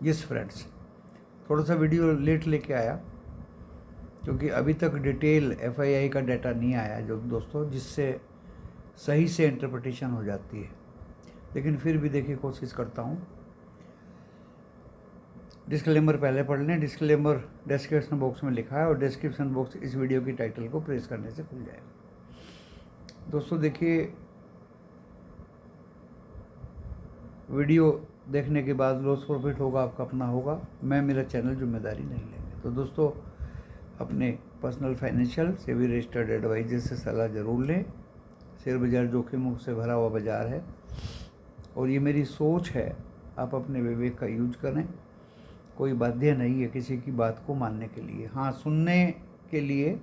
Yes friends, थोड़ा सा video late लेके आया क्योंकि अभी तक डिटेल एफआईआई का डाटा नहीं आया जो दोस्तों, जिससे सही से इंटरप्रिटेशन हो जाती है। लेकिन फिर भी देखिए कोशिश करता हूँ। डिस्क्लेमर पहले पढ़ लें। डिस्क्लेमर डिस्क्रिप्शन बॉक्स में लिखा है और डिस्क्रिप्शन बॉक्स इस वीडियो की टाइटल को प्रेस करने से खुल जाएगा। दोस्तों देखिए, वीडियो देखने के बाद लॉस प्रॉफिट होगा आपका अपना होगा, मैं मेरा चैनल जिम्मेदारी नहीं लेंगे। तो दोस्तों, अपने personal financial SEBI registered advisor से सलाह ज़रूर लें। शेयर बाज़ार जोखिमों से भरा हुआ बाज़ार है और ये मेरी सोच है, आप अपने विवेक का यूज करें। कोई बाध्य नहीं है किसी की बात को मानने के लिए। हाँ, सुनने के लिए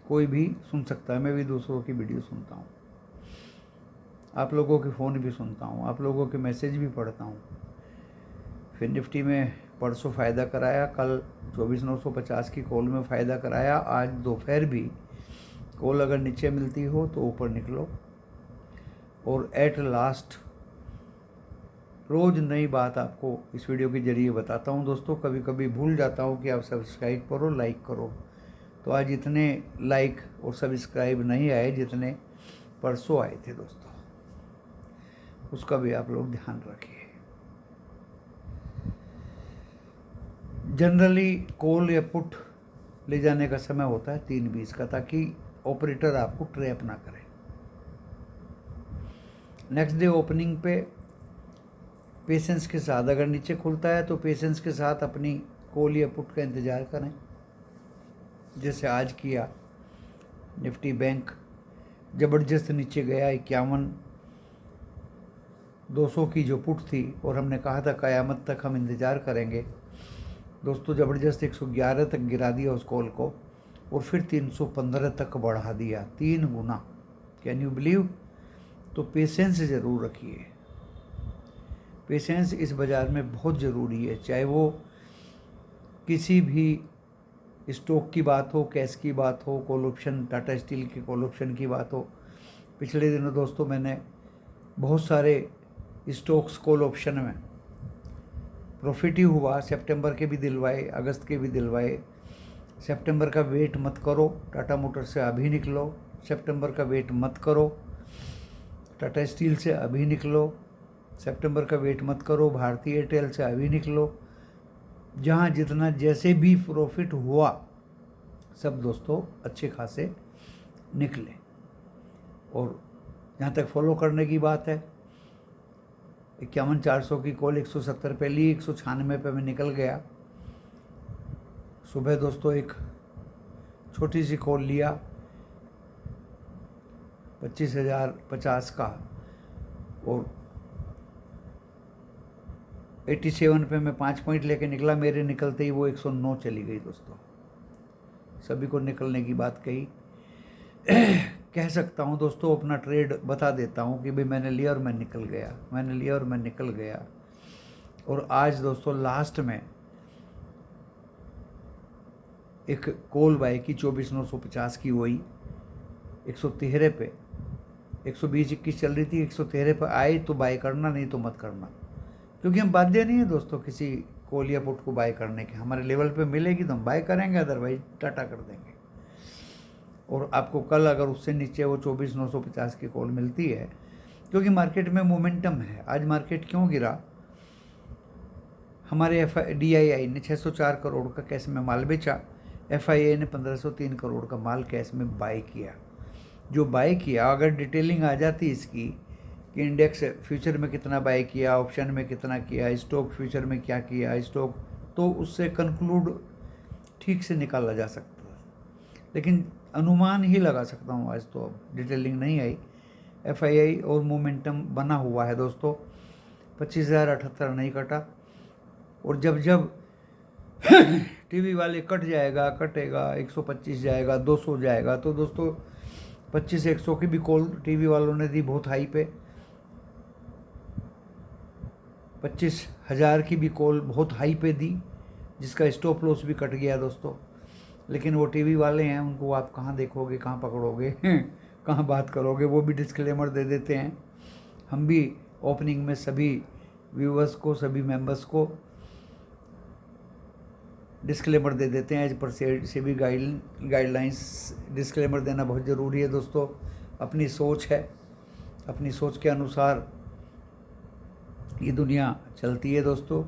कोई भी सुन सकता है। मैं भी दूसरों की वीडियो सुनता हूँ, आप लोगों के फ़ोन भी सुनता हूँ, आप लोगों के मैसेज भी पढ़ता हूँ। फिर निफ्टी में परसों फ़ायदा कराया, कल 24,950 की कॉल में फ़ायदा कराया। आज दोपहर भी कॉल अगर नीचे मिलती हो तो ऊपर निकलो। और एट लास्ट रोज़ नई बात आपको इस वीडियो के ज़रिए बताता हूँ दोस्तों। कभी कभी भूल जाता हूँ कि आप सब्सक्राइब करो, लाइक करो। तो आज इतने लाइक और सब्सक्राइब नहीं आए जितने परसों आए थे दोस्तों, उसका भी आप लोग ध्यान रखिए। जनरली कॉल या पुट ले जाने का समय होता है 3:20 का, ताकि ऑपरेटर आपको ट्रैप ना करे। नेक्स्ट डे ओपनिंग पे पेशेंस के साथ, अगर नीचे खुलता है तो पेशेंस के साथ अपनी कॉल या पुट का इंतज़ार करें, जैसे आज किया। निफ्टी बैंक ज़बरदस्त नीचे गया, 51,200 की जो पुट थी, और हमने कहा था क़यामत तक हम इंतज़ार करेंगे। दोस्तों ज़बरदस्त 111 तक गिरा दिया उस कॉल को और फिर 315 तक बढ़ा दिया, 3 गुना। Can you believe? तो पेशेंस ज़रूर रखिए। पेशेंस इस बाज़ार में बहुत ज़रूरी है, चाहे वो किसी भी स्टॉक की बात हो, कैश की बात हो, कॉल ऑप्शन, टाटा स्टील के कॉल ऑप्शन की बात हो। पिछले दिनों दोस्तों मैंने बहुत सारे स्टॉक्स कॉल ऑप्शन में प्रॉफिट ही हुआ। सितंबर के भी दिलवाए, अगस्त के भी दिलवाए। सितंबर का वेट मत करो, टाटा मोटर से अभी निकलो। सितंबर का वेट मत करो, टाटा स्टील से अभी निकलो। सितंबर का वेट मत करो, भारतीय एयरटेल से अभी निकलो। जहाँ जितना जैसे भी प्रॉफिट हुआ सब दोस्तों अच्छे खासे निकले। और जहाँ तक फॉलो करने की बात है, 51,400 की कॉल 170 पे ली, 196 पे मैं निकल गया। सुबह दोस्तों एक छोटी सी कॉल लिया 25,050 का, और 87 पे मैं 5 पॉइंट लेके निकला। मेरे निकलते ही वो 109 चली गई दोस्तों। सभी को निकलने की बात कही। कह सकता हूँ दोस्तों, अपना ट्रेड बता देता हूँ कि भाई मैंने लिया और मैं निकल गया, मैंने लिया और मैं निकल गया। और आज दोस्तों लास्ट में एक कॉल बाय की 24,950 की, वही 113 पे, 120-21 चल रही थी, 113 पे आई तो बाय करना, नहीं तो मत करना। क्योंकि हम बाध्य नहीं है दोस्तों किसी कॉल या पुट को बाय करने के। हमारे लेवल पे मिलेगी तो हम बाय करेंगे, अदरवाइज टाटा कर देंगे। और आपको कल अगर उससे नीचे वो 24,950 की कॉल मिलती है, क्योंकि मार्केट में मोमेंटम है। आज मार्केट क्यों गिरा? हमारे DII ने 604 करोड़ का कैश में माल बेचा, FIA ने 1503 करोड़ का माल कैश में बाय किया। जो बाय किया, अगर डिटेलिंग आ जाती इसकी कि इंडेक्स फ्यूचर में कितना बाय किया, ऑप्शन में कितना किया, स्टॉक फ्यूचर में क्या किया, स्टॉक, तो उससे कंक्लूड ठीक से निकाला जा सकता है। लेकिन अनुमान ही लगा सकता हूँ आज, तो अब डिटेलिंग नहीं आई। FII और मोमेंटम बना हुआ है दोस्तों, 25,078 नहीं कटा। और जब जब टीवी वाले कट जाएगा, कटेगा, 125 जाएगा, 200 जाएगा, तो दोस्तों 25-100 की भी कॉल टीवी वालों ने दी बहुत हाई पे। 25,000 की भी कॉल बहुत हाई पे दी, जिसका स्टॉप लॉस भी कट गया दोस्तों। लेकिन वो टीवी वाले हैं, उनको आप कहाँ देखोगे, कहाँ पकड़ोगे, कहाँ बात करोगे, वो भी डिस्क्लेमर दे देते हैं। हम भी ओपनिंग में सभी व्यूअर्स को, सभी मेंबर्स को डिस्क्लेमर दे देते हैं। As per SEBI guidelines disclaimer देना बहुत ज़रूरी है दोस्तों। अपनी सोच है, अपनी सोच के अनुसार ये दुनिया चलती है दोस्तों।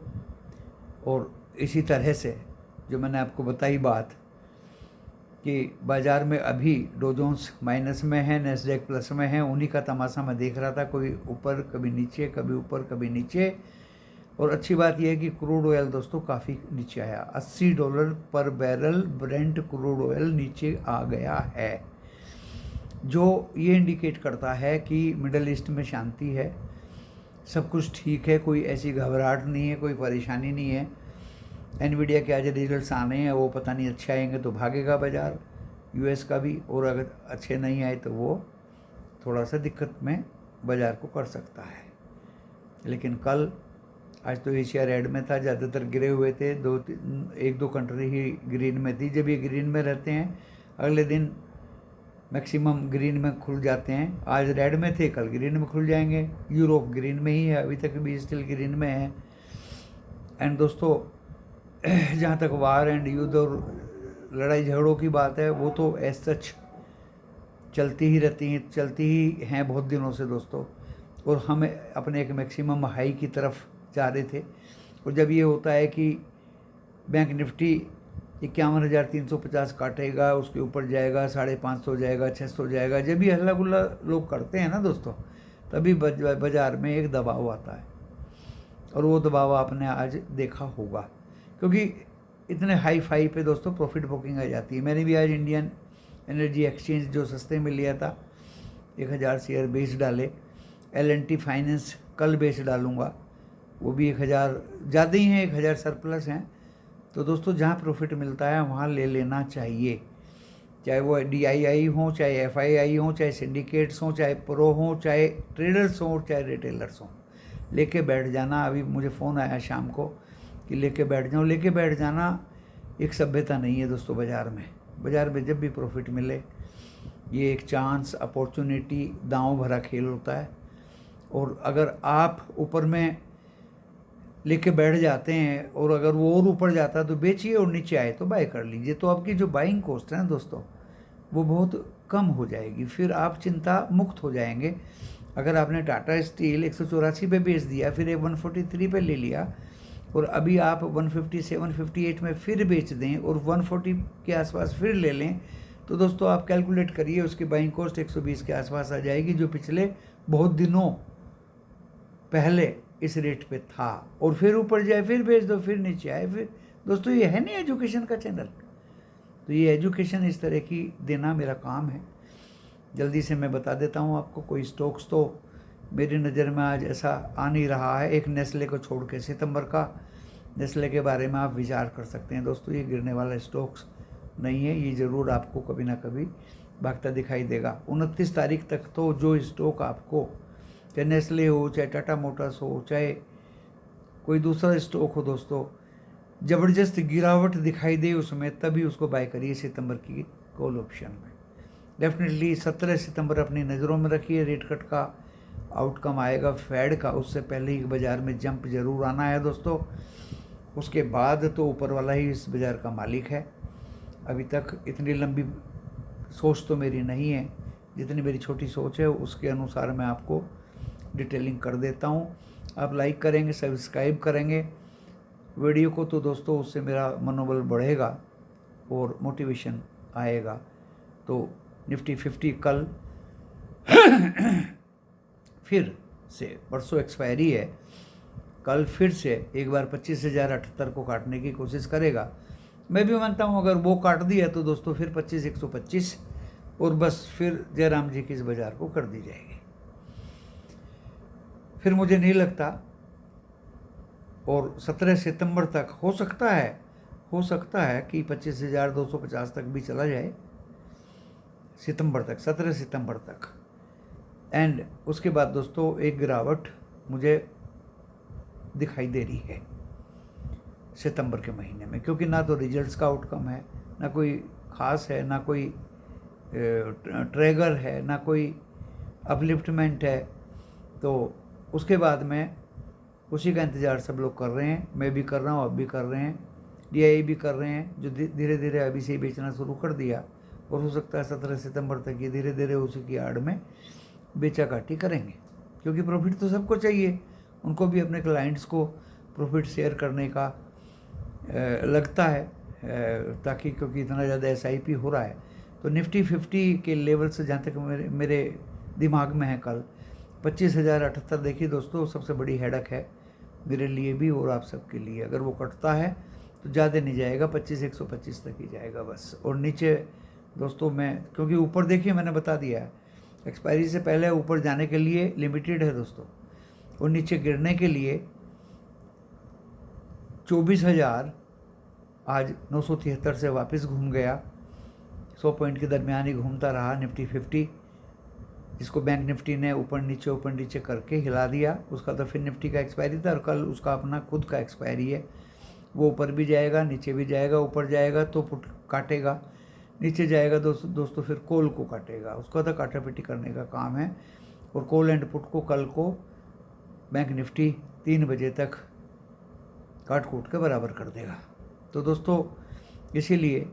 और इसी तरह से जो मैंने आपको बताई बात कि बाज़ार में अभी डो जोन्स माइनस में है, नैस्डैक प्लस में है, उन्हीं का तमाशा मैं देख रहा था। कोई ऊपर कभी नीचे, कभी ऊपर कभी नीचे। और अच्छी बात यह है कि क्रूड ऑयल दोस्तों काफ़ी नीचे आया। $80 पर बैरल ब्रेंट क्रूड ऑयल नीचे आ गया है, जो ये इंडिकेट करता है कि मिडल ईस्ट में शांति है, सब कुछ ठीक है, कोई ऐसी घबराहट नहीं है, कोई परेशानी नहीं है। एनवीडिया के आज रिजल्ट्स आने हैं, वो पता नहीं अच्छे आएंगे तो भागेगा बाज़ार यूएस का भी, और अगर अच्छे नहीं आए तो वो थोड़ा सा दिक्कत में बाज़ार को कर सकता है। लेकिन कल आज तो एशिया रेड में था, ज़्यादातर गिरे हुए थे। एक दो कंट्री ही ग्रीन में थी। जब ये ग्रीन में रहते हैं अगले दिन मैक्सिमम ग्रीन में खुल जाते हैं। आज रेड में थे, कल ग्रीन में खुल जाएंगे। यूरोप ग्रीन में ही है, अभी तक भी स्टिल ग्रीन में है। एंड दोस्तों जहाँ तक वार एंड युद्ध और लड़ाई झगड़ों की बात है, वो तो एज सच चलती ही रहती हैं, चलती ही हैं बहुत दिनों से दोस्तों। और हम अपने एक मैक्सिमम हाई की तरफ जा रहे थे। और जब ये होता है कि बैंक निफ्टी 51,350 काटेगा, उसके ऊपर जाएगा, 550 जाएगा, 600 जाएगा, जब भी हल्ला गुल्ला लोग करते हैं ना दोस्तों, तभी बाज़ार में एक दबाव आता है। और वो दबाव आपने आज देखा होगा, क्योंकि इतने हाई फाई पे दोस्तों प्रॉफिट बुकिंग आ जाती है। मैंने भी आज इंडियन एनर्जी एक्सचेंज जो सस्ते में लिया था 1000 शेयर बेच डाले। L&T फाइनेंस कल बेच डालूँगा, वो भी 1000 ज़्यादा ही हैं, 1000 सरप्लस हैं। तो दोस्तों जहाँ प्रॉफिट मिलता है वहाँ ले लेना चाहिए, चाहे वो DII हो, चाहे FII हो, चाहे सिंडिकेट्स हों, चाहे प्रो हों, चाहे ट्रेडर्स हों, चाहे रिटेलर्स हों, लेके बैठ जाना। अभी मुझे फ़ोन आया शाम को कि लेके बैठ जाओ। लेके बैठ जाना एक सभ्यता नहीं है दोस्तों। बाज़ार में जब भी प्रॉफिट मिले, ये एक चांस, अपॉर्चुनिटी, दांव भरा खेल होता है। और अगर आप ऊपर में लेके बैठ जाते हैं और अगर वो और ऊपर जाता है तो बेचिए, और नीचे आए तो बाय कर लीजिए। तो आपकी जो बाइंग कॉस्ट है ना दोस्तों, वो बहुत कम हो जाएगी। फिर आप चिंता मुक्त हो जाएंगे। अगर आपने टाटा स्टील 184 पे बेच दिया, फिर 143 पे ले लिया, और अभी आप 157, 158 में फिर बेच दें और 140 के आसपास फिर ले लें, तो दोस्तों आप कैलकुलेट करिए, उसकी बाइंग कॉस्ट 120 के आसपास आ जाएगी, जो पिछले बहुत दिनों पहले इस रेट पे था। और फिर ऊपर जाए, फिर बेच दो, फिर नीचे आए, फिर दोस्तों ये है नहीं एजुकेशन का चैनल। तो ये एजुकेशन इस तरह की देना मेरा काम है। जल्दी से मैं बता देता हूँ आपको। कोई स्टॉक्स तो मेरी नज़र में आज ऐसा आ नहीं रहा है, एक नेस्ले को छोड़ के। सितंबर का नेस्ले के बारे में आप विचार कर सकते हैं दोस्तों। ये गिरने वाला स्टॉक्स नहीं है, ये ज़रूर आपको कभी ना कभी भागता दिखाई देगा। 29 तारीख तक तो जो स्टॉक आपको, चाहे नेस्ले हो, चाहे टाटा मोटर्स हो, चाहे कोई दूसरा स्टॉक हो दोस्तों, ज़बरदस्त गिरावट दिखाई दे उसमें, तभी उसको बाय करिए सितंबर की कॉल ऑप्शन में। डेफिनेटली 17 सितंबर अपनी नज़रों में रखिए। रेट कट का आउटकम आएगा फेड का, उससे पहले ही बाज़ार में जंप जरूर आना है दोस्तों। उसके बाद तो ऊपर वाला ही इस बाज़ार का मालिक है। अभी तक इतनी लंबी सोच तो मेरी नहीं है, जितनी मेरी छोटी सोच है उसके अनुसार मैं आपको डिटेलिंग कर देता हूँ। आप लाइक करेंगे, सब्सक्राइब करेंगे वीडियो को, तो दोस्तों उससे मेरा मनोबल बढ़ेगा और मोटिवेशन आएगा। तो निफ्टी 50 कल फिर से, परसों एक्सपायरी है, कल फिर से एक बार 25,078 को काटने की कोशिश करेगा। मैं भी मानता हूँ अगर वो काट दिया तो दोस्तों फिर 25,125, और बस फिर जयराम जी की इस बाज़ार को कर दी जाएगी। फिर मुझे नहीं लगता, और 17 सितंबर तक हो सकता है कि 25,250 तक भी चला जाए सितंबर तक, 17 सितंबर तक। एंड उसके बाद दोस्तों एक गिरावट मुझे दिखाई दे रही है सितंबर के महीने में, क्योंकि ना तो रिजल्ट्स का आउटकम है, ना कोई ख़ास है, ना कोई ट्रैगर है, ना कोई अपलिफ्टमेंट है। तो उसके बाद में उसी का इंतज़ार सब लोग कर रहे हैं, मैं भी कर रहा हूँ, आप भी कर रहे हैं, DIA भी कर रहे हैं, जो धीरे धीरे अभी से ही बेचना शुरू कर दिया, और हो सकता है 17 सितंबर तक ये धीरे धीरे उसी की आड़ में बेचा काटी करेंगे, क्योंकि प्रॉफिट तो सबको चाहिए, उनको भी अपने क्लाइंट्स को प्रॉफिट शेयर करने का लगता है, ताकि क्योंकि इतना ज़्यादा SIP हो रहा है। तो निफ्टी 50 के लेवल से जहाँ तक मेरे दिमाग में है, कल 25,078 देखिए दोस्तों, सबसे बड़ी हेडक है मेरे लिए भी और आप सबके लिए। अगर वो कटता है तो ज़्यादा नहीं जाएगा, 25,125 तक ही जाएगा बस। और नीचे दोस्तों मैं, क्योंकि ऊपर देखिए मैंने बता दिया है, एक्सपायरी से पहले ऊपर जाने के लिए लिमिटेड है दोस्तों, और नीचे गिरने के लिए 24,000 आज 973 से वापस घूम गया, 100 पॉइंट के दरमियान ही घूमता रहा निफ्टी 50, जिसको बैंक निफ्टी ने ऊपर नीचे करके हिला दिया। उसका तो फिर निफ्टी का एक्सपायरी था, और कल उसका अपना खुद का एक्सपायरी है, वो ऊपर भी जाएगा नीचे भी जाएगा, ऊपर जाएगा तो पुट काटेगा, नीचे जाएगा दोस्तों फिर कॉल को काटेगा, उसका तो काटा पिटी करने का काम है। और कॉल एंड पुट को कल को बैंक निफ्टी 3 बजे तक काट कूट के बराबर कर देगा। तो दोस्तों इसीलिए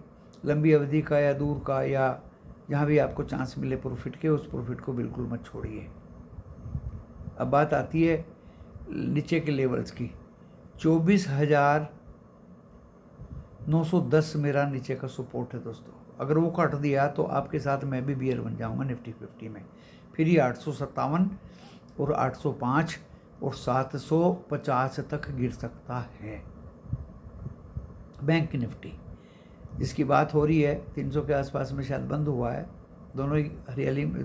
लंबी अवधि का या दूर का या जहाँ भी आपको चांस मिले प्रॉफिट के, उस प्रॉफिट को बिल्कुल मत छोड़िए। अब बात आती है नीचे के लेवल्स की। 24,910 मेरा नीचे का सपोर्ट है दोस्तों, अगर वो काट दिया तो आपके साथ मैं भी बियर बन जाऊंगा निफ्टी 50 में। फिर ये 857 और 805 और 750 तक गिर सकता है। बैंक निफ्टी जिसकी बात हो रही है 300 के आसपास में शायद बंद हुआ है, दोनों ही हरियाली में।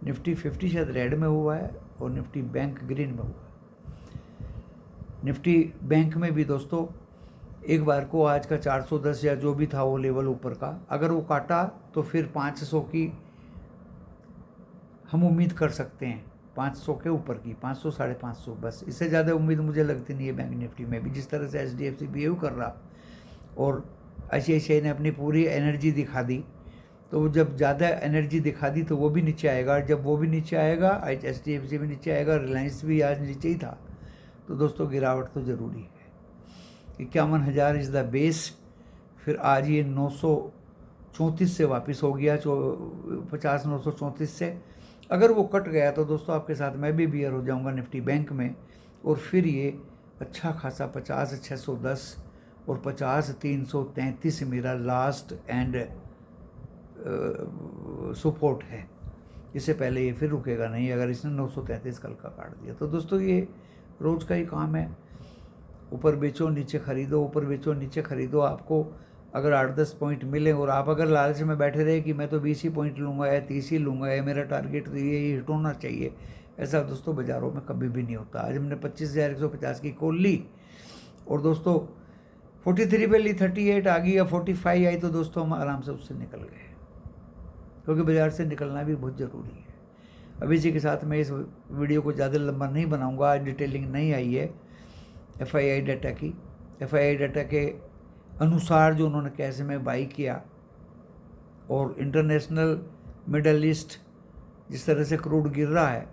निफ्टी 50 शायद रेड में हुआ है और निफ्टी बैंक ग्रीन में हुआ है। निफ्टी बैंक में भी दोस्तों एक बार को आज का 410 या जो भी था वो लेवल ऊपर का, अगर वो काटा तो फिर 500 की हम उम्मीद कर सकते हैं, 500 के ऊपर की, 500 550 बस, इससे ज़्यादा उम्मीद मुझे लगती नहीं है बैंक निफ्टी में भी। जिस तरह से HDFC बिहेव कर रहा और ICICI ने अपनी पूरी एनर्जी दिखा दी, तो वो जब ज़्यादा एनर्जी दिखा दी तो वो भी नीचे आएगा, और जब वो भी नीचे आएगा HDFC भी नीचे आएगा, रिलायंस भी आज नीचे ही था। तो दोस्तों गिरावट तो ज़रूरी है। 51,000 इज़ द बेस। फिर आज ये 934 से वापस हो गया, 50 934 से। अगर वो कट गया तो दोस्तों आपके साथ मैं भी बियर हो जाऊंगा निफ्टी बैंक में, और फिर ये अच्छा खासा 50,610 और 50,333 मेरा लास्ट एंड सपोर्ट है। इससे पहले ये फिर रुकेगा नहीं, अगर इसने 933 कल का काट दिया। तो दोस्तों ये रोज़ का ही काम है, ऊपर बेचो नीचे खरीदो, ऊपर बेचो नीचे खरीदो। आपको अगर 8-10 पॉइंट मिले और आप अगर लालच में बैठे रहे कि मैं तो 20 ही पॉइंट लूँगा या 30 ही लूँगा, या मेरा टारगेट तो ये हिट होना चाहिए, ऐसा दोस्तों बाज़ारों में कभी भी नहीं होता। आज हमने 25,150 की कॉल ली, और दोस्तों 43 पे ली, 38 आ गई या 45 आई, तो दोस्तों हम आराम से उससे निकल गए, क्योंकि बाज़ार से निकलना भी बहुत ज़रूरी है। अभी इसी के साथ मैं इस वीडियो को ज़्यादा लंबा नहीं बनाऊँगा, आज डिटेलिंग नहीं आई है FII डाटा की। FII डाटा के अनुसार जो उन्होंने कैसे में बाई किया, और इंटरनेशनल मिडल ईस्ट जिस तरह से क्रूड गिर रहा है,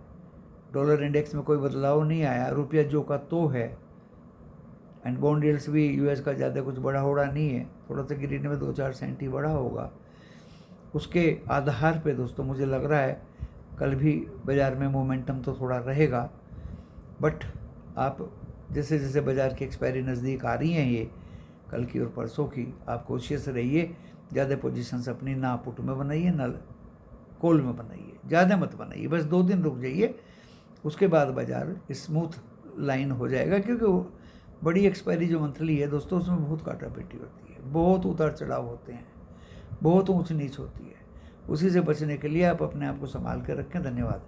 डॉलर इंडेक्स में कोई बदलाव नहीं आया, रुपया जो का तो है, एंड बॉन्ड यील्ड्स भी US का ज़्यादा कुछ बढ़ा होड़ा नहीं है, थोड़ा सा गिरने में 2-4 सेंट ही बढ़ा होगा। उसके आधार पे दोस्तों मुझे लग रहा है कल भी बाज़ार में मोमेंटम तो थोड़ा रहेगा, बट आप जैसे जैसे बाज़ार की एक्सपायरी नज़दीक आ रही हैं ये कल की और परसों की, आप कोशिश रहिए ज़्यादा पोजीशंस अपनी ना पुट में बनाइए ना कॉल में बनाइए, ज़्यादा मत बनाइए, बस 2 दिन रुक जाइए, उसके बाद बाज़ार स्मूथ लाइन हो जाएगा। क्योंकि वो बड़ी एक्सपायरी जो मंथली है दोस्तों, उसमें बहुत काटा पिटी होती है, बहुत उतार चढ़ाव होते हैं, बहुत ऊंच नीच होती है। उसी से बचने के लिए आप अपने आप को संभाल कर रखें। धन्यवाद।